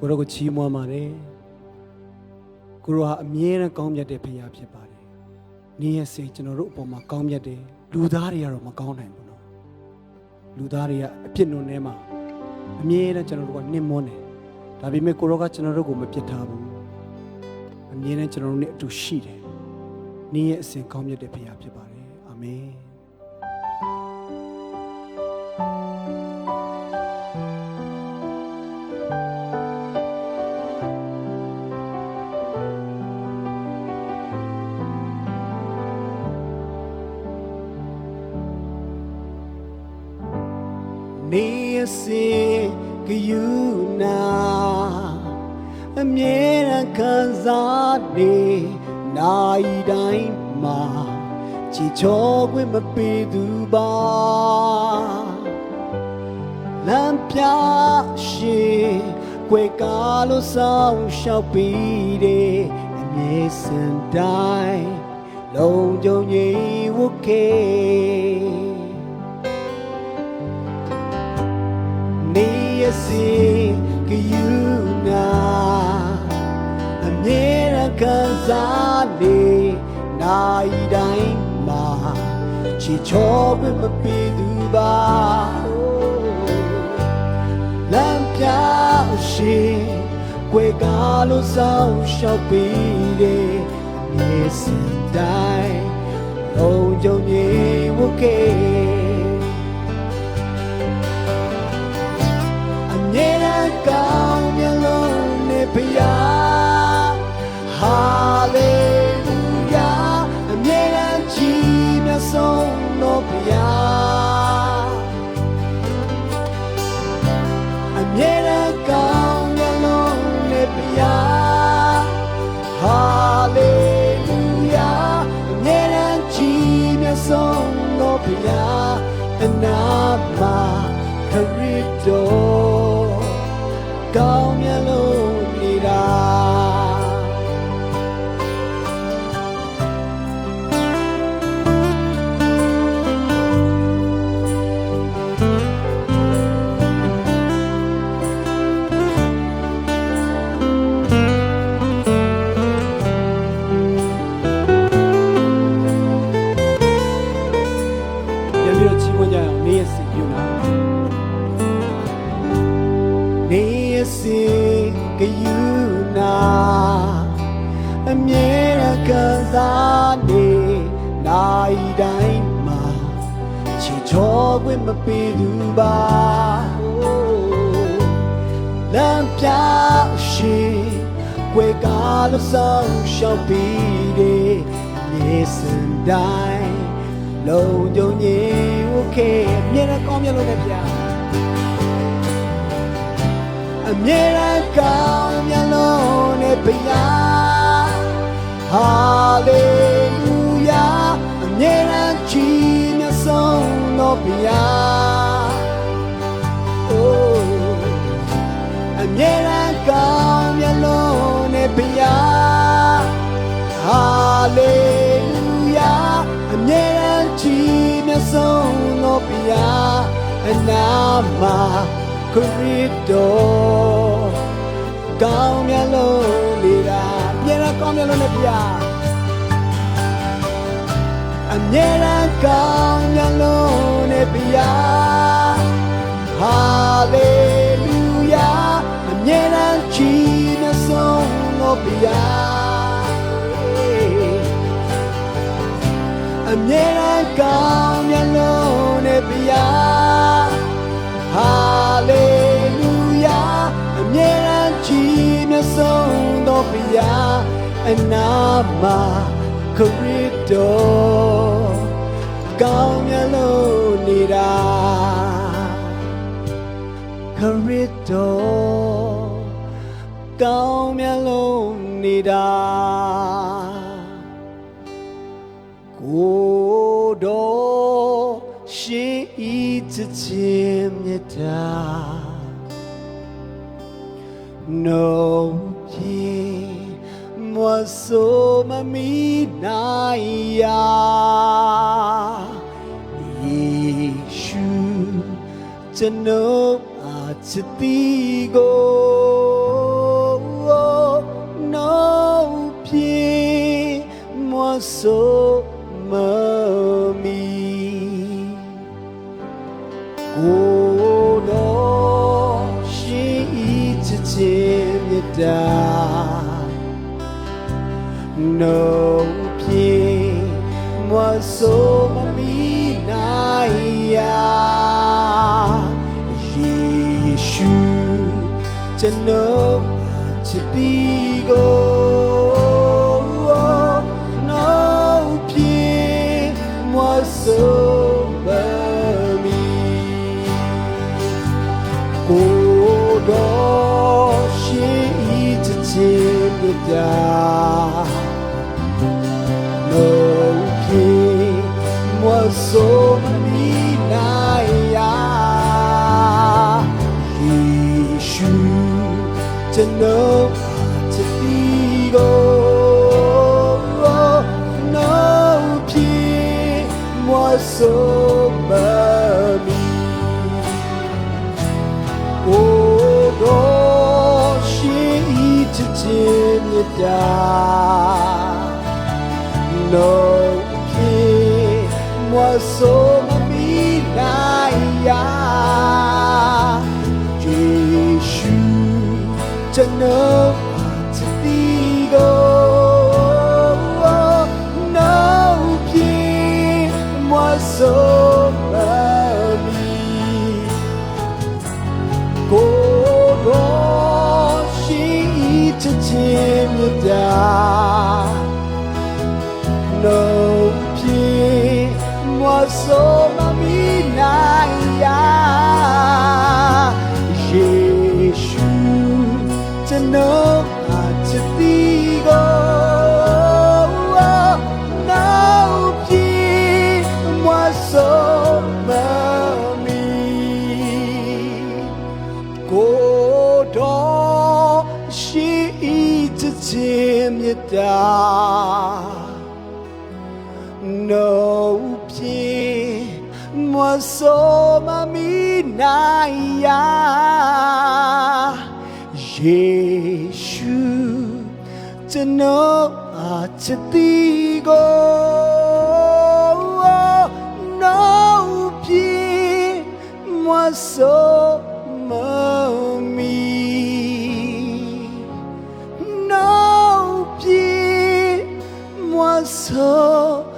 ကိုရောကိုချီးမွမ်းပါတယ်ကိုရောဟာအမြဲတမ်းကောင်းမြတ်တဲ့ဖခင်ဖြစ်ပါတယ်နင်းရဲ့စိတ်ကျွန်တော်တို့အပေါ်မှာကောင်းမြတ်တယ်လူသားတွေကတော့မကောင်းနိုင်ဘူးနော်လူသားတွေကအပြစ်နုံထဲမှာအမြဲတမ်းကျွန်တော်တို့ကနှိမ့်မွန်းတယ်ဒါပေမဲ့ကိုရောကကျွန်တော်တို့ကိုမပြစ်ထားဘူးအမြဲတမ်းကျွန်တော်တို့နဲ့အတူရှိတယ်နင်းရဲ့အစဉ်ကောင်းမြတ်တဲ့ဖခင်ဖြစ်ပါတယ်အာမင်နေစေကယူနာအမြဲတမ်းခံစားနေနိုင်တိုင်းမှာချီချောခွင့်မပေးသူပါလမ်းပြရှိကွယ်ကားလို့ဆောင်ရှောက်ပြီးတဲ့အမြဲစံတိုင်းလုံးကြုံကြီးဝတ်ခဲ့နေရစီကယူနာအမြဲတမ်းခံစားနေနိုင်တိုင်းမှာချီချောခွင့်မပေးသူပါလမ်းပြရှိကွယ်ကားလို့ဆောင်ရှောက်ပြီးတဲ့အမြဲစံတိုင်းလုံးကြုံကြီးဝတ်ခဲ့ကောင်းမြတ်လုံးနဲ့ဖယားဟာလေလုယာအမြဲတမ်းကြည်မြတ်ဆုံးတော်ဖယားအမြဲတမ်းကောင်းမြတ်လုံးနဲ့ဖယားဟာလေလုယာအမြဲတမ်းကြည်မြတ်ဆုံးတော်ဖယားအနာမှာခရစ်တော်ကောင်းမြတ်လို့နေတာပြန်ပြီးတော့ချီးမွမ်းကြအောင်နေရစီပြုနာနေစေကယူနာအမြဲတမ်းခံစားနေနိုင်တိုင်းမှာချီချောခွင့်မပေးသူပါလမ်းပြရှိကွယ်ကားလို့ဆောင်ရှောက်ပြီးတဲ့မြေစံတိုင်းလုံးကြုံကြီးโอเคအမြဲတမ်းကောင်းမြတ်လို့လည်းပြအမြဲတမ်းကောင်းမြတ်လို့နဲ့ဖယားဟာလေလုယာအမြဲတမ်းကြည်မြတ်ဆုံးတော်ဖယားအိုးအမြဲတမ်းကောင်းမြတ်လို့နဲ့ဖယားဟာလေလုယာအမြဲတမ်းကြည်မြတ်ဆုံးတော်ဖယားအနာမှာခရစ်တော်ကောင်းမြတ်လို့နေတာအမြဲတမ်းကောင်းမြတ်လို့နဲ့ပြအမြဲတမ်းကောင်းမြတ်လို့နဲ့ပြဟာလေလုယာအမြဲတမ်းကြည်မြတ်ဆုံးလို့ပြအမြဲတမ်းကောင်းမြတ်လို့နဲ့ပြဟာလေလုယာအမြဲတမ်းကြည်မြတ်ဆုံးတော်ဖယားအနာမှာခရစ်တော်ကောင်းမြတ်လို့နေတာခရစ်တော်ကောင်းမြတ်လို့နေတာကိုတော်ရှင်ဤခြင်းမြတ်တာနိုးပြေမွတ်ဆိုမမီနိုင်ယာယေရှုကျွန်ုပ်အချစ်တီကို so mami go no she to da no pie moi so mami na ya Yeshu to know to be go so mami oh do she to da no king was so mami na ya Yeshu to know to be go so mami oh do she to da no king was so mami na ya Yeshu to know to be go so mami go do she to da no pie moi so mami na ya Yeshu to know to be go so mami go do she to da no pie moi so mami na ya Yeshu to know to be go so mami no pie moi so